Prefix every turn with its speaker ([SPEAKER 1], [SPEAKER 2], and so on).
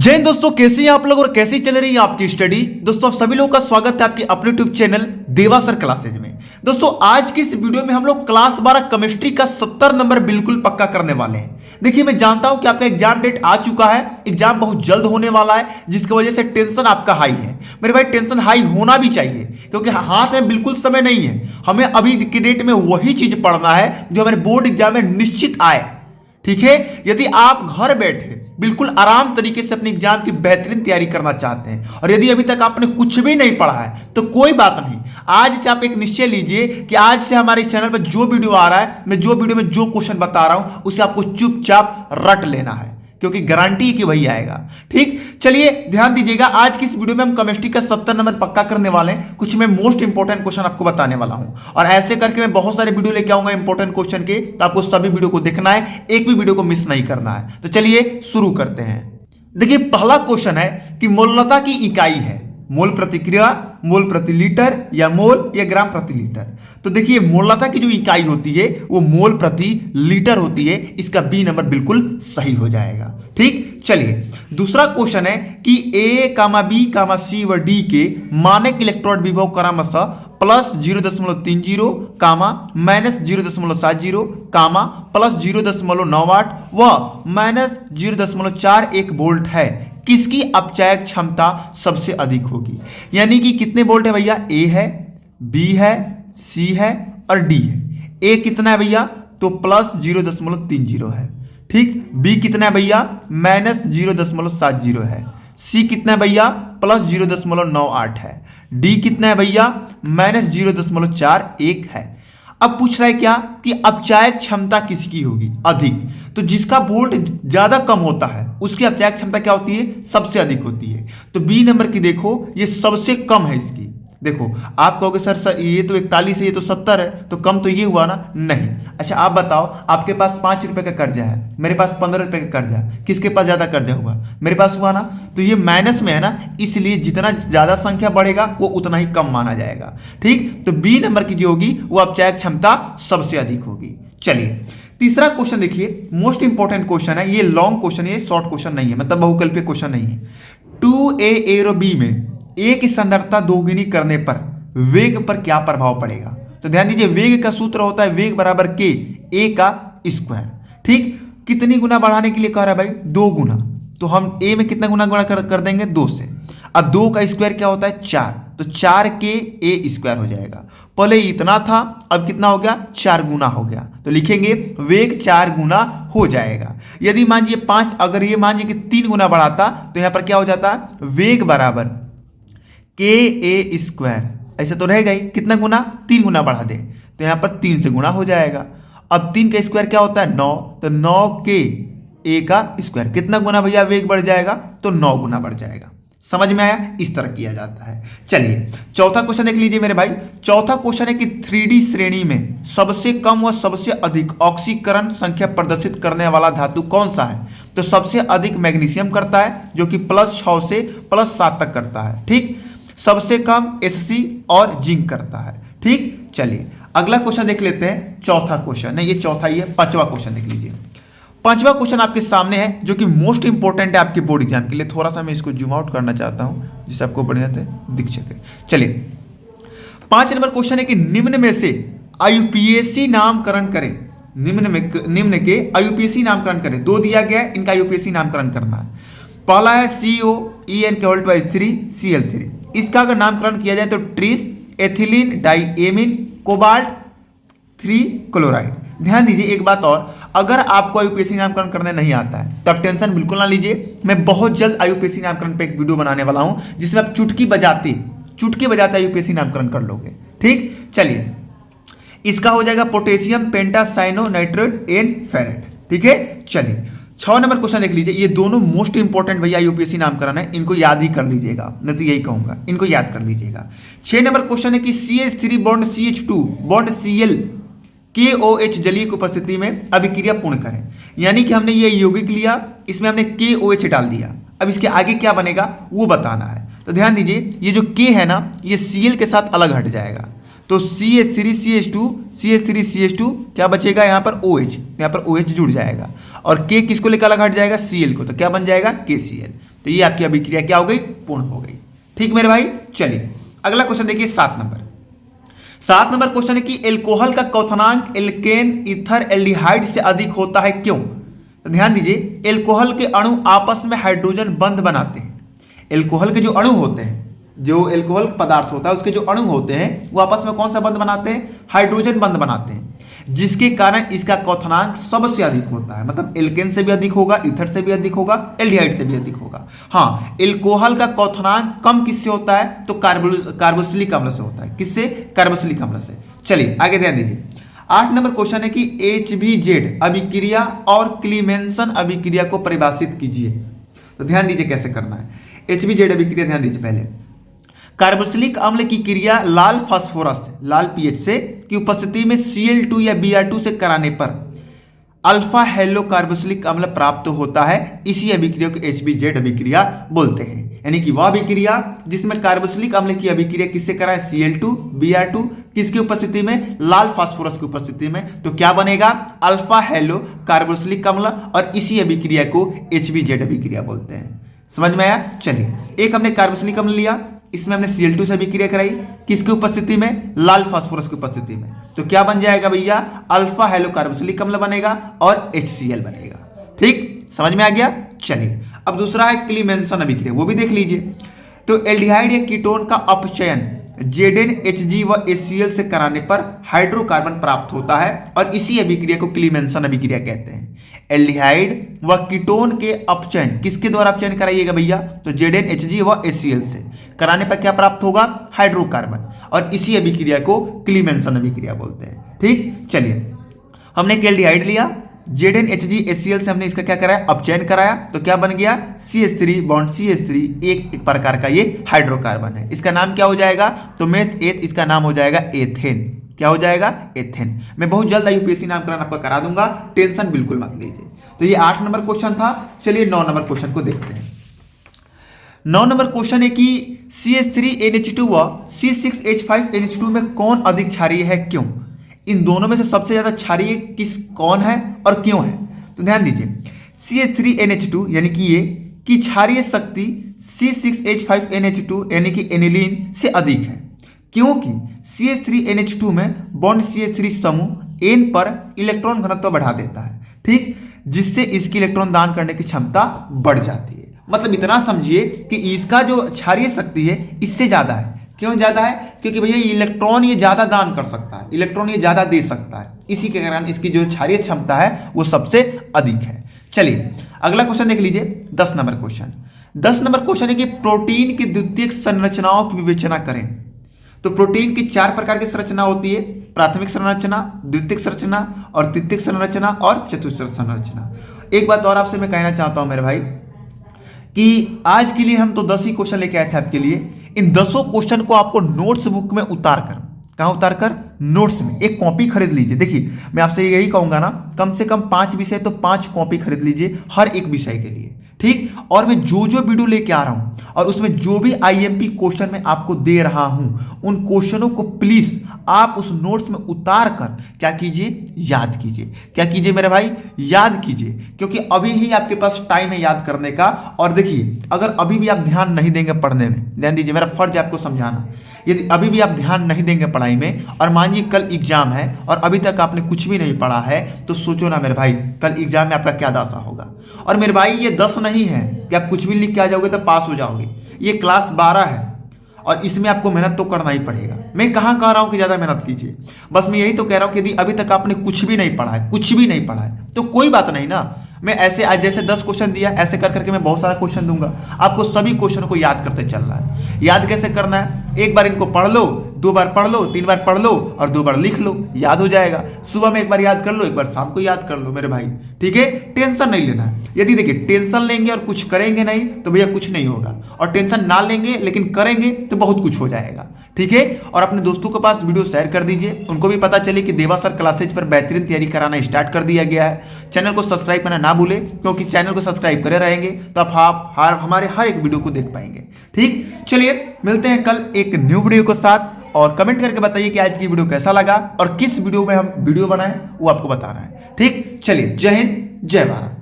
[SPEAKER 1] जय हिंद दोस्तों, कैसे हैं आप लोग और कैसी चल रही है आपकी स्टडी। दोस्तों आप सभी लोगों का स्वागत है आपके अपने यूट्यूब चैनल देवासर क्लासेज में। दोस्तों आज की इस वीडियो में हम लोग क्लास 12 केमिस्ट्री का 70 नंबर बिल्कुल पक्का करने वाले हैं। देखिए मैं जानता हूं कि आपका एग्जाम डेट आ चुका है, एग्जाम बहुत जल्द होने वाला है, जिसकी वजह से टेंशन आपका हाई है। मेरे भाई टेंशन हाई होना भी चाहिए, क्योंकि हाथ में बिल्कुल समय नहीं है। हमें अभी की डेट में वही चीज पढ़ना है जो हमारे बोर्ड एग्जाम में निश्चित आए। ठीक है, यदि आप घर बैठे बिल्कुल आराम तरीके से अपने एग्जाम की बेहतरीन तैयारी करना चाहते हैं और यदि अभी तक आपने कुछ भी नहीं पढ़ा है तो कोई बात नहीं, आज से आप एक निश्चय लीजिए कि आज से हमारे चैनल पर जो वीडियो आ रहा है, मैं जो वीडियो में जो क्वेश्चन बता रहा हूं उसे आपको चुपचाप रट लेना है, क्योंकि गारंटी कि वही आएगा। ठीक, चलिए ध्यान दीजिएगा। आज की इस वीडियो में हम केमिस्ट्री का 70 नंबर पक्का करने वाले हैं। कुछ मैं मोस्ट इंपोर्टेंट क्वेश्चन आपको बताने वाला हूं और ऐसे करके मैं बहुत सारे वीडियो लेके आऊंगा इंपोर्टेंट क्वेश्चन के, तो आपको सभी वीडियो को देखना है, एक भी वीडियो को मिस नहीं करना है। तो चलिए शुरू करते हैं। देखिए पहला क्वेश्चन है कि मोलता की इकाई है मोल प्रतिक्रिया, मोल प्रति लीटर या मोल या ग्राम प्रति लीटर। तो देखिए मोलता की जो इकाई होती है वो मोल प्रति लीटर होती है। इसका बी नंबर बिल्कुल सही हो जाएगा। ठीक, चलिए दूसरा क्वेश्चन है कि ए कामा बी कामा सी व डी के मानक इलेक्ट्रोड विभव क्रमशः प्लस 0.30 कामा माइनस 0.70 कामा प्लस 0.98 व माइनस 0.41 वोल्ट है, किसकी अपचायक क्षमता सबसे अधिक होगी। यानी कि कितने वोल्ट है भैया, ए है, बी है, सी है और डी है। ए कितना है भैया, तो प्लस 0.30 है। ठीक, बी कितना है भैया, माइनस 0.70 है। सी कितना है भैया, प्लस 0.98 है। डी कितना है भैया, माइनस 0.41 है। अब पूछ रहा है क्या कि अपचायक क्षमता किसकी होगी अधिक। तो जिसका वोल्ट ज्यादा कम होता है उसकी अपचायक क्षमता क्या होती है, सबसे अधिक होती है। तो बी नंबर की देखो ये सबसे कम है इसकी। देखो आप कहोगे सर ये तो 41 है, ये तो 70 है, तो कम तो ये हुआ ना। नहीं, अच्छा आप बताओ, आपके पास 5 रुपए का कर्जा है, मेरे पास 15 रुपए का कर्जा है, किसके पास ज्यादा कर्जा हुआ, मेरे पास हुआ ना। तो ये माइनस में है ना, इसलिए जितना ज्यादा संख्या बढ़ेगा वो उतना ही कम माना जाएगा। ठीक, तो बी नंबर की जो होगी वो अपचायक क्षमता सबसे अधिक होगी। चलिए तीसरा क्वेश्चन देखिए, मोस्ट इंपॉर्टेंट क्वेश्चन है। ये लॉन्ग क्वेश्चन है, ये शॉर्ट क्वेश्चन नहीं है, मतलब बहुकल्पीय क्वेश्चन नहीं है। 2a एरो बी में ए की सांद्रता दोगुनी करने पर वेग पर क्या प्रभाव पड़ेगा। तो ध्यान दीजिए, वेग का सूत्र होता है वेग बराबर के ए का स्क्वायर। ठीक, कितनी गुना बढ़ाने के लिए कह रहा है भाई, 2 गुना। तो हम ए में कितना गुना कर देंगे, 2 से। अब 2 का स्क्वायर क्या होता है, 4, तो 4 के ए स्क्वायर हो जाएगा। पहले इतना था, अब कितना हो गया, 4 गुना हो गया। तो लिखेंगे वेग 4 गुना हो जाएगा। यदि मानिए 5, अगर ये मानिए कि 3 गुना बढ़ाता तो यहां पर क्या हो जाता, वेग बराबर के ए स्क्वायर। ऐसे तो रहेगा ही, कितना गुना, 3 गुना बढ़ा दे तो यहां पर 3 से गुना हो जाएगा। अब 3 का स्क्वायर क्या होता है, 9, तो 9 के ए का स्क्वायर। कितना गुना भैया वेग बढ़ जाएगा, तो 9 गुना बढ़ जाएगा। समझ में आया, इस तरह किया जाता है। चलिए चौथा क्वेश्चन देख लीजिए मेरे भाई। चौथा क्वेश्चन है कि 3D श्रेणी में सबसे कम व सबसे अधिक ऑक्सीकरण संख्या प्रदर्शित करने वाला धातु कौन सा है। तो सबसे अधिक मैग्नीशियम करता है, जो कि +6 से +7 तक करता है। ठीक, सबसे कम Sc और जिंक करता है। ठीक, चलिए अगला क्वेश्चन देख लेते हैं। चौथा क्वेश्चन नहीं, ये चौथा ही है, 5वां क्वेश्चन देख लीजिए। 5वां क्वेश्चन आपके सामने है, जो कि मोस्ट इंपॉर्टेंट है आपके बोर्ड एग्जाम के लिए। थोड़ा सा मैं इसको जूम आउट करना चाहता हूं जिससे आपको बढ़िया से दिख सके। चलिए 5 नंबर क्वेश्चन है कि निम्न में से आईयूपीएसी नामकरण करें। निम्न के आईयूपीएसी नामकरण करें। 2 दिया गया है, इनका आईयूपीएसी नामकरण करना है। पहला है COEN(3)Cl3। इसका अगर नामकरण किया जाए तो tris ethylene diamine cobalt 3 chloride. ध्यान दीजिए एक बात और, अगर आपको आईयूपीएसी नामकरण करने नहीं आता है तो आप टेंशन बिल्कुल ना लीजिए। मैं बहुत जल्द आईयूपीएसी नामकरण पे एक वीडियो बनाने वाला हूं, जिसमें आप चुटकी बजाते आईयूपीएसी नामकरण कर लोगे। ठीक, चलिए इसका हो जाएगा पोटेशियम पेंटासाइनो नाइट्रेट एन फेरेट। ठीक है, चलिए 6 नंबर क्वेश्चन देख लीजिए। ये दोनों मोस्ट इंपॉर्टेंट भैया यूपीएससी नामकरण है, इनको याद ही कर लीजिएगा, नहीं तो यही कहूंगा, इनको याद कर लीजिएगा। 6 नंबर क्वेश्चन है कि CH3 bond CH2 bond Cl KOH जलीय की उपस्थिति में अभिक्रिया पूर्ण करें। यानी कि हमने ये यौगिक लिया, इसमें हमने KOH डाल दिया, अब इसके आगे क्या बनेगा वो बताना है। तो ध्यान दीजिए, ये जो K है ना, ये Cl के साथ अलग हट जाएगा। तो CH3CH2 क्या बचेगा, यहाँ पर OH, यहाँ पर OH जुड़ जाएगा। और K किसको लेकर अलग हट जाएगा, Cl को, तो क्या बन जाएगा KCl। तो ये आपकी अभिक्रिया क्या हो गई, पूर्ण हो गई। ठीक मेरे भाई, चलिए अगला क्वेश्चन देखिए 7 नंबर। 7 नंबर क्वेश्चन है कि एल्कोहल का क्वथनांक एल्केन ईथर एल्डिहाइड से अधिक होता है, क्यों? तो ध्यान दीजिए, एल्कोहल के अणु आपस में हाइड्रोजन बंध बनाते हैं। एल्कोहल के जो अणु होते हैं, जो एल्कोहल पदार्थ होता है उसके जो अणु होते हैं वो आपस में कौन सा बंध बनाते हैं, हाइड्रोजन बंध बनाते हैं, जिसके कारण इसका क्वथनांक सबसे अधिक होता है। मतलब एल्केन से भी अधिक होगा, ईथर से भी अधिक होगा, एल्डिहाइड से भी अधिक होगा। हाँ, एल्कोहल का क्वथनांक कम किससे होता है, तो कार्बोक्सिलिक अम्ल से होता है। किससे, कार्बोक्सिलिक अम्ल से। चलिए आगे ध्यान दीजिए, 8 नंबर क्वेश्चन है कि HBZ अभिक्रिया और क्लीमेंसन अभिक्रिया को परिभाषित कीजिए। तो ध्यान दीजिए कैसे करना है। HBZ अभिक्रिया ध्यान दीजिए, पहले कार्बोक्सिलिक अम्ल की क्रिया लाल फास्फोरस, लाल पीएच से की उपस्थिति में Cl2 या Br2 से कराने पर अल्फा हेलो कार्बोक्सिलिक अम्ल प्राप्त होता है। इसी अभिक्रिया को HBZ अभिक्रिया बोलते हैं। यानी कि वह अभिक्रिया जिसमें कार्बोक्सिलिक अम्ल की अभिक्रिया किससे कराए, Cl2 Br2 किसकी उपस्थिति में, लाल फास्फोरस की उपस्थिति में, तो क्या बनेगा, अल्फा हेलो कार्बोक्सिलिक अम्ल, और इसी अभिक्रिया को HBZ अभिक्रिया बोलते हैं। समझ में आया? चलिए, एक हमने कार्बोक्सिलिक अम्ल लिया, इसमें हमने Cl2 से अभिक्रिया कराई, किसकी उपस्थिति में, लाल फास्फोरस की उपस्थिति में, तो क्या बन जाएगा भैया, अल्फा हेलो कार्बोक्सिलिक अम्ल बनेगा और HCl बनेगा। ठीक, समझ में आ गया? चलिए अब दूसरा है क्लीमेंसन अभिक्रिया, वो भी देख लीजिए। तो एल्डिहाइड या कीटोन का अपचयन ZnHg व HCl से कराने पर हाइड्रोकार्बन प्राप्त होता है, और इसी अभिक्रिया को क्लीमेंसन अभिक्रिया कहते हैं। एल्डिहाइड व कीटोन के अपचयन किसके द्वारा अपचयन कराइएगा भैया, तो ZnHg व HCl से कराने पर क्या प्राप्त होगा, हाइड्रोकार्बन, और इसी अभिक्रिया को क्लीमेंसन अभिक्रिया बोलते हैं। ठीक, चलिए हमने एल्डिहाइड लिया, ZnHg HCl से हमने इसका क्या कराया, अपचयन कराया, तो क्या बन गया, CH3 बॉन्ड CH3, एक प्रकार का ये हाइड्रोकार्बन है। इसका नाम क्या हो जाएगा, तो मेथ एथ, इसका नाम हो जाएगा एथेन। क्या हो जाएगा, एथेन। मैं बहुत जल्द यूपीएससी नामकरण आपका करा दूंगा, टेंशन बिल्कुल मत लीजिए। तो ये 8 नंबर क्वेश्चन था। चलिए 9 नंबर क्वेश्चन को देखते हैं। 9 नंबर क्वेश्चन है कि CH3NH2 व C6H5NH2 में कौन अधिक क्षारीय है, क्यों? इन दोनों में से सबसे ज्यादा क्षारीय कौन है और क्यों है? तो ध्यान दीजिए, CH3NH2 यानी कि ये की क्षारीय शक्ति C6H5NH2 यानी कि एनिलीन से अधिक है, क्योंकि CH3NH2 में बॉन्ड CH3 समूह N पर इलेक्ट्रॉन घनत्व बढ़ा देता है। ठीक, जिससे इसकी इलेक्ट्रॉन दान करने की क्षमता बढ़ जाती है। मतलब इतना समझिए कि इसका जो क्षारीय शक्ति है इससे ज्यादा है। क्यों ज्यादा है, क्योंकि भैया इलेक्ट्रॉन ये ज्यादा दान कर सकता है, इलेक्ट्रॉन ये ज्यादा दे सकता है, इसी के कारण इसकी जो क्षारीय क्षमता है वो सबसे अधिक है। चलिए अगला क्वेश्चन देख लीजिए, 10 नंबर क्वेश्चन। 10 नंबर क्वेश्चन है कि प्रोटीन की द्वितीयक संरचनाओं की विवेचना करें। तो प्रोटीन की 4 प्रकार की संरचना होती है, प्राथमिक संरचना, द्वितीयक संरचना और तृतीयक संरचना और चतुर्थ संरचना। एक बात और आपसे मैं कहना चाहता हूं मेरे भाई कि आज के लिए हम तो 10 ही क्वेश्चन लेके आए थे आपके लिए। इन 10 क्वेश्चन को आपको नोट्स बुक में उतार कर, कहां उतार कर, नोट्स में एक कॉपी खरीद लीजिए। देखिए मैं आपसे यही कहूंगा ना, कम से कम 5 विषय तो 5 कॉपी खरीद लीजिए हर एक विषय के लिए। ठीक, और मैं जो जो वीडियो लेके आ रहा हूं और उसमें जो भी आईएमपी क्वेश्चन मैं आपको दे रहा हूं, उन क्वेश्चनों को प्लीज आप उस नोट्स में उतार कर क्या कीजिए, याद कीजिए। क्या कीजिए मेरे भाई, याद कीजिए, क्योंकि अभी ही आपके पास टाइम है याद करने का। और देखिए अगर अभी भी आप ध्यान नहीं देंगे पढ़ने में, ध्यान दीजिए, मेरा फर्ज है आपको समझाना। यदि अभी भी आप ध्यान नहीं देंगे पढ़ाई में, और मानिए कल एग्जाम है और अभी तक आपने कुछ भी नहीं पढ़ा है, तो सोचो ना मेरे भाई कल एग्जाम में आपका क्या दशा होगा। और मेरे भाई ये 10 नहीं है कि आप कुछ भी लिख के आ जाओगे तो पास हो जाओगे, ये क्लास 12 है और इसमें आपको मेहनत तो करना ही पड़ेगा। मैं कहाँ कह रहा हूँ कि ज़्यादा मेहनत कीजिए, बस मैं यही तो कह रहा हूँ कि यदि अभी तक आपने कुछ भी नहीं पढ़ा है, कुछ भी नहीं पढ़ा है, तो कोई बात नहीं ना। मैं ऐसे आज जैसे 10 क्वेश्चन दिया, ऐसे कर करके मैं बहुत सारा क्वेश्चन दूंगा आपको। सभी क्वेश्चन को याद करते चलना है। याद कैसे करना है, एक बार इनको पढ़ लो, 2 बार पढ़ लो, 3 बार पढ़ लो और 2 बार लिख लो, याद हो जाएगा। सुबह में एक बार याद कर लो, एक बार शाम को याद कर लो मेरे भाई। ठीक है, टेंशन नहीं लेना है। यदि देखिए टेंशन लेंगे और कुछ करेंगे नहीं तो भैया कुछ नहीं होगा, और टेंशन ना लेंगे लेकिन करेंगे तो बहुत कुछ हो जाएगा। ठीक है, और अपने दोस्तों के पास वीडियो शेयर कर दीजिए, उनको भी पता चले कि देवा सर क्लासेज पर बेहतरीन तैयारी कराना स्टार्ट कर दिया गया है। चैनल को सब्सक्राइब करना ना भूले, क्योंकि चैनल को सब्सक्राइब करे रहेंगे तो आप हमारे हर एक वीडियो को देख पाएंगे। ठीक, चलिए मिलते हैं कल एक न्यू वीडियो के साथ, और कमेंट करके बताइए कि आज की वीडियो कैसा लगा और किस वीडियो में हम वीडियो बनाएं वो आपको बता रहा है। ठीक, चलिए, जय हिंद, जय भारत।